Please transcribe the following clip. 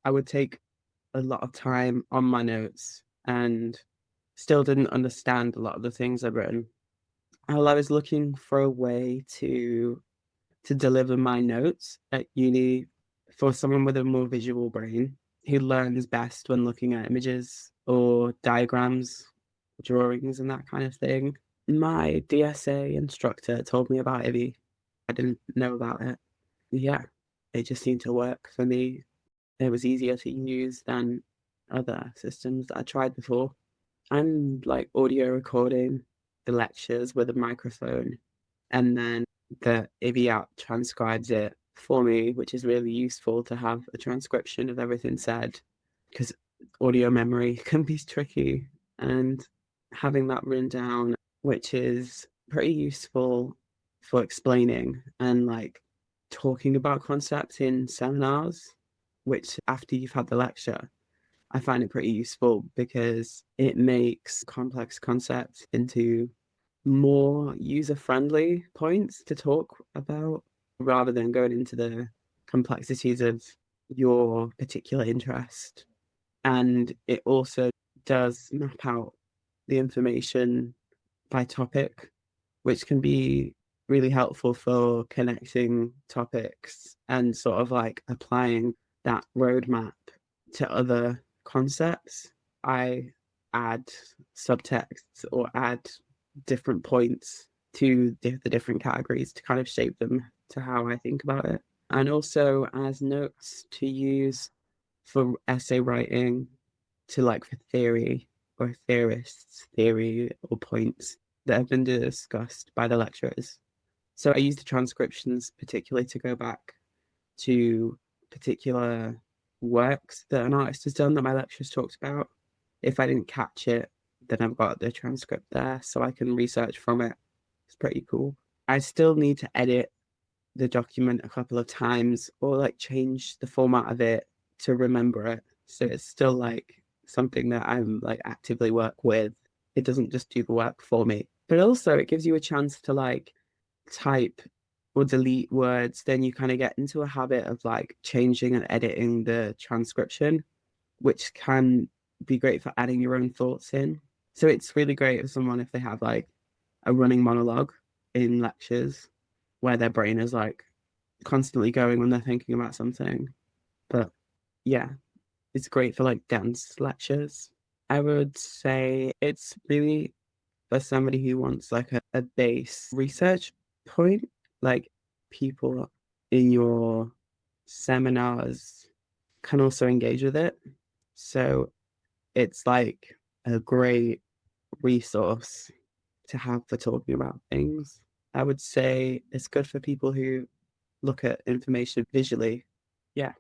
I would take a lot of time on my notes and still didn't understand a lot of the things I'd written. I was looking for a way to deliver my notes at uni for someone with a more visual brain who learns best when looking at images or diagrams, drawings, and that kind of thing. My DSA instructor told me about ivvi. I didn't know about it. Yeah, it just seemed to work for me. It was easier to use than other systems that I tried before. I'm like audio recording the lectures with a microphone, and then the ivvi app transcribes it for me, which is really useful to have a transcription of everything said because audio memory can be tricky. And having that written down, which is pretty useful for explaining and like talking about concepts in seminars, which after you've had the lecture, I find it pretty useful because it makes complex concepts into more user-friendly points to talk about rather than going into the complexities of your particular interest. And it also does map out the information by topic, which can be really helpful for connecting topics and sort of like applying that roadmap to other concepts. I add subtext or add different points to the different categories to kind of shape them to how I think about it. And also as notes to use for essay writing to like for theory or theorists, theory or points that have been discussed by the lecturers. So I use the transcriptions particularly to go back to particular works that an artist has done that my lecturers talked about. If I didn't catch it, then I've got the transcript there so I can research from it. It's pretty cool. I still need to edit the document a couple of times or like change the format of it to remember it. So it's still like something that I'm like actively work with. It doesn't just do the work for me. But also it gives you a chance to like type or delete words. Then you kind of get into a habit of like changing and editing the transcription, which can be great for adding your own thoughts in. So it's really great for someone if they have like a running monologue in lectures where their brain is like constantly going when they're thinking about something. But yeah, it's great for like dance lectures. I would say it's really for somebody who wants like a base research point, like people in your seminars can also engage with it. So it's like a great resource to have for talking about things. I would say it's good for people who look at information visually. Yeah.